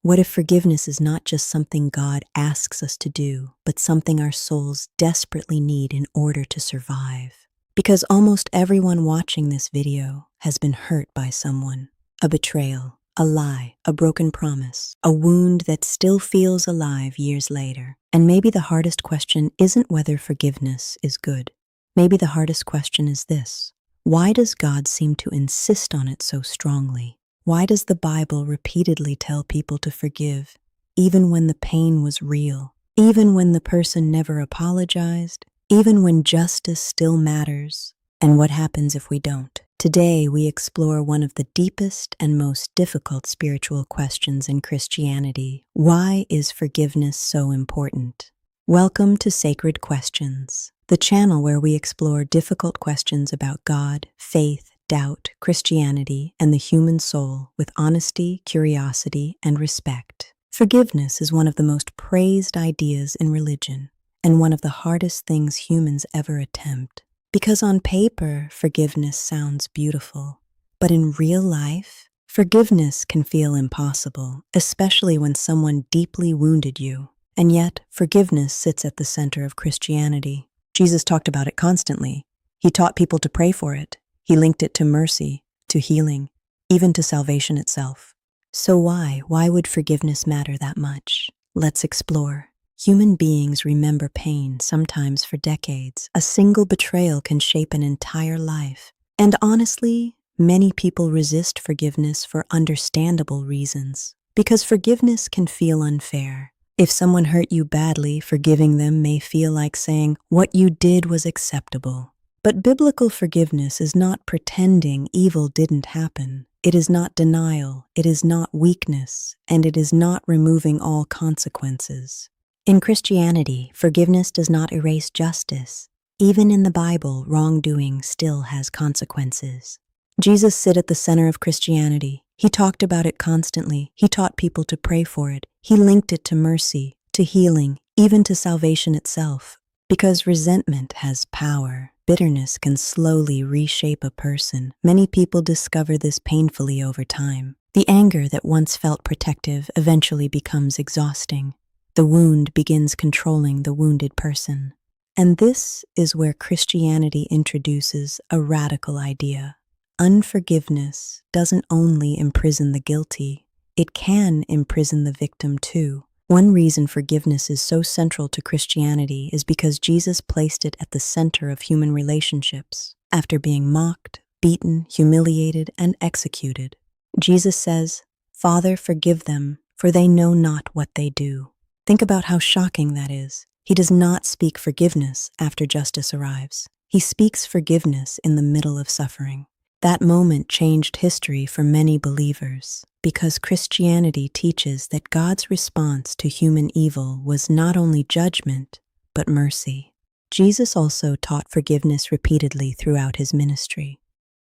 What if forgiveness is not just something God asks us to do, but something our souls desperately need in order to survive? Because almost everyone watching this video has been hurt by someone. A betrayal, a lie, a broken promise, a wound that still feels alive years later. And maybe the hardest question isn't whether forgiveness is good. Maybe the hardest question is this: why does God seem to insist on it so strongly? Why does the Bible repeatedly tell people to forgive, even when the pain was real, even when the person never apologized, even when justice still matters? And what happens if we don't? Today, we explore one of the deepest and most difficult spiritual questions in Christianity. Why is forgiveness so important? Welcome to Sacred Questions, the channel where we explore difficult questions about God, faith, doubt, Christianity, and the human soul with honesty, curiosity, and respect. Forgiveness is one of the most praised ideas in religion, and one of the hardest things humans ever attempt. Because on paper, forgiveness sounds beautiful, but in real life, forgiveness can feel impossible, especially when someone deeply wounded you. And yet, forgiveness sits at the center of Christianity. Jesus talked about it constantly. He taught people to pray for it. He linked it to mercy, to healing, even to salvation itself. So why would forgiveness matter that much? Let's explore. Human beings remember pain, sometimes for decades. A single betrayal can shape an entire life. And honestly, many people resist forgiveness for understandable reasons. Because forgiveness can feel unfair. If someone hurt you badly, forgiving them may feel like saying, "What you did was acceptable." But biblical forgiveness is not pretending evil didn't happen. It is not denial, it is not weakness, and it is not removing all consequences. In Christianity, forgiveness does not erase justice. Even in the Bible, wrongdoing still has consequences. Jesus sit at the center of Christianity. He talked about it constantly. He taught people to pray for it. He linked it to mercy, to healing, even to salvation itself. Because resentment has power. Bitterness can slowly reshape a person. Many people discover this painfully over time. The anger that once felt protective eventually becomes exhausting. The wound begins controlling the wounded person. And this is where Christianity introduces a radical idea. Unforgiveness doesn't only imprison the guilty, it can imprison the victim too. One reason forgiveness is so central to Christianity is because Jesus placed it at the center of human relationships. After being mocked, beaten, humiliated, and executed, Jesus says, "Father, forgive them, for they know not what they do." Think about how shocking that is. He does not speak forgiveness after justice arrives. He speaks forgiveness in the middle of suffering. That moment changed history for many believers, because Christianity teaches that God's response to human evil was not only judgment, but mercy. Jesus also taught forgiveness repeatedly throughout his ministry.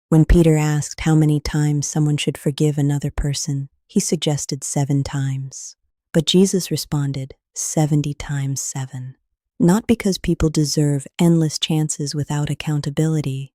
When Peter asked how many times someone should forgive another person, he suggested 7 times. But Jesus responded, 70 times 7. Not because people deserve endless chances without accountability,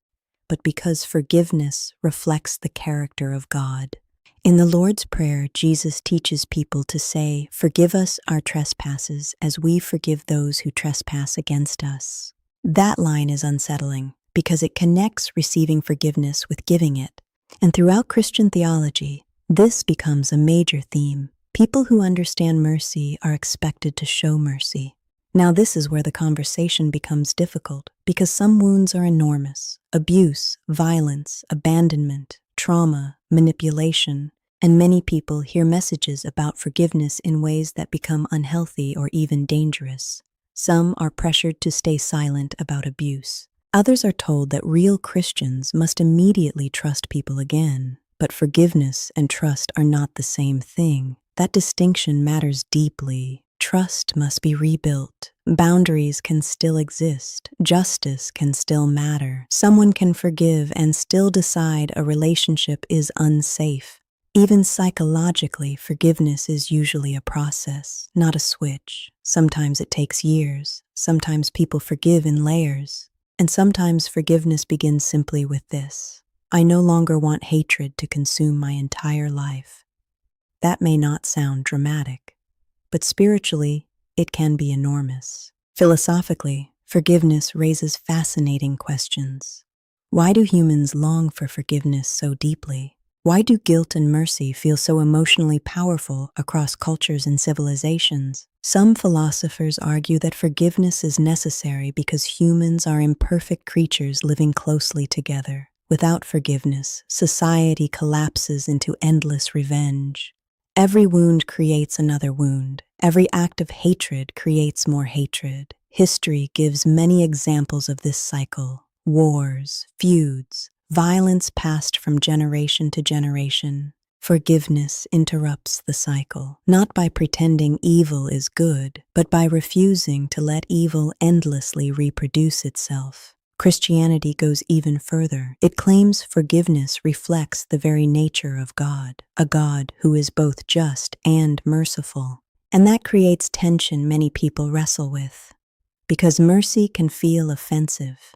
but because forgiveness reflects the character of God. In the Lord's Prayer, Jesus teaches people to say, "Forgive us our trespasses as we forgive those who trespass against us." That line is unsettling because it connects receiving forgiveness with giving it. And throughout Christian theology, this becomes a major theme. People who understand mercy are expected to show mercy. Now this is where the conversation becomes difficult, because some wounds are enormous: abuse, violence, abandonment, trauma, manipulation, and many people hear messages about forgiveness in ways that become unhealthy or even dangerous. Some are pressured to stay silent about abuse. Others are told that real Christians must immediately trust people again. But forgiveness and trust are not the same thing. That distinction matters deeply. Trust must be rebuilt. Boundaries can still exist. Justice can still matter. Someone can forgive and still decide a relationship is unsafe. Even psychologically, forgiveness is usually a process, not a switch. Sometimes it takes years. Sometimes people forgive in layers. And sometimes forgiveness begins simply with this: I no longer want hatred to consume my entire life. That may not sound dramatic, but spiritually, it can be enormous. Philosophically, forgiveness raises fascinating questions. Why do humans long for forgiveness so deeply? Why do guilt and mercy feel so emotionally powerful across cultures and civilizations? Some philosophers argue that forgiveness is necessary because humans are imperfect creatures living closely together. Without forgiveness, society collapses into endless revenge. Every wound creates another wound. Every act of hatred creates more hatred. History gives many examples of this cycle. Wars, feuds, violence passed from generation to generation. Forgiveness interrupts the cycle, not by pretending evil is good, but by refusing to let evil endlessly reproduce itself. Christianity goes even further. It claims forgiveness reflects the very nature of God, a God who is both just and merciful. And that creates tension many people wrestle with, because mercy can feel offensive.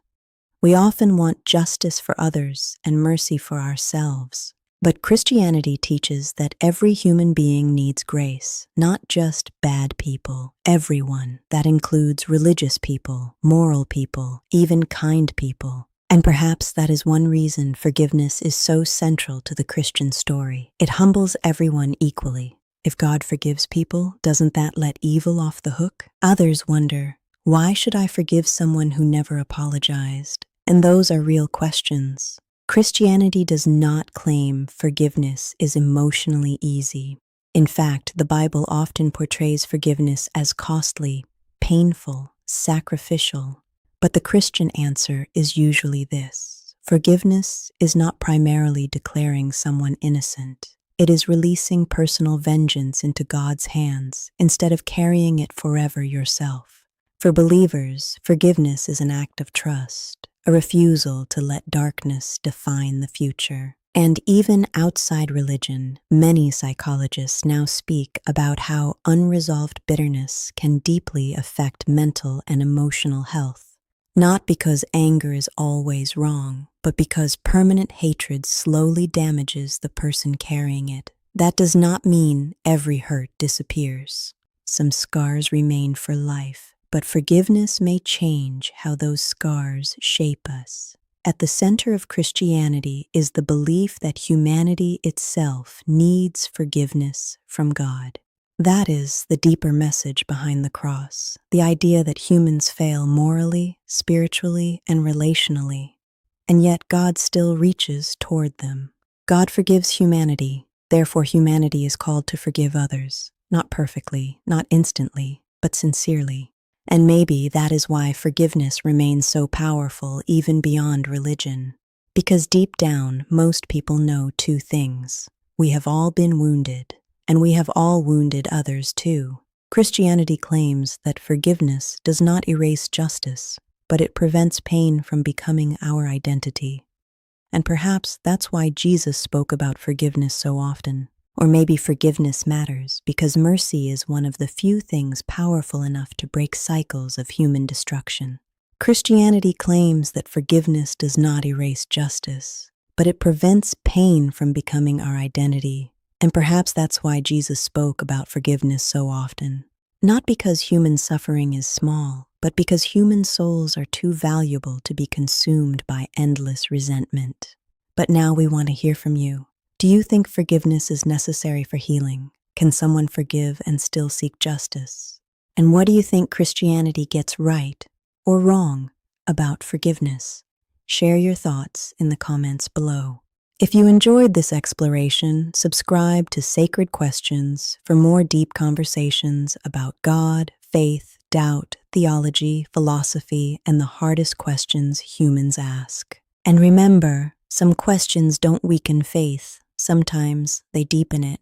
We often want justice for others and mercy for ourselves. But Christianity teaches that every human being needs grace, not just bad people, everyone. That includes religious people, moral people, even kind people. And perhaps that is one reason forgiveness is so central to the Christian story. It humbles everyone equally. If God forgives people, doesn't that let evil off the hook? Others wonder, why should I forgive someone who never apologized? And those are real questions. Christianity does not claim forgiveness is emotionally easy. In fact, the Bible often portrays forgiveness as costly, painful, sacrificial. But the Christian answer is usually this: forgiveness is not primarily declaring someone innocent. It is releasing personal vengeance into God's hands instead of carrying it forever yourself. For believers, forgiveness is an act of trust, a refusal to let darkness define the future. And even outside religion, many psychologists now speak about how unresolved bitterness can deeply affect mental and emotional health. Not because anger is always wrong, but because permanent hatred slowly damages the person carrying it. That does not mean every hurt disappears. Some scars remain for life. But forgiveness may change how those scars shape us. At the center of Christianity is the belief that humanity itself needs forgiveness from God. That is the deeper message behind the cross, the idea that humans fail morally, spiritually, and relationally, and yet God still reaches toward them. God forgives humanity, therefore humanity is called to forgive others, not perfectly, not instantly, but sincerely. And maybe that is why forgiveness remains so powerful even beyond religion. Because deep down, most people know two things. We have all been wounded, and we have all wounded others too. Christianity claims that forgiveness does not erase justice, but it prevents pain from becoming our identity. And perhaps that's why Jesus spoke about forgiveness so often. Or maybe forgiveness matters because mercy is one of the few things powerful enough to break cycles of human destruction. Christianity claims that forgiveness does not erase justice, but it prevents pain from becoming our identity. And perhaps that's why Jesus spoke about forgiveness so often. Not because human suffering is small, but because human souls are too valuable to be consumed by endless resentment. But now we want to hear from you. Do you think forgiveness is necessary for healing? Can someone forgive and still seek justice? And what do you think Christianity gets right or wrong about forgiveness? Share your thoughts in the comments below. If you enjoyed this exploration, subscribe to Sacred Questions for more deep conversations about God, faith, doubt, theology, philosophy, and the hardest questions humans ask. And remember, some questions don't weaken faith. Sometimes they deepen it.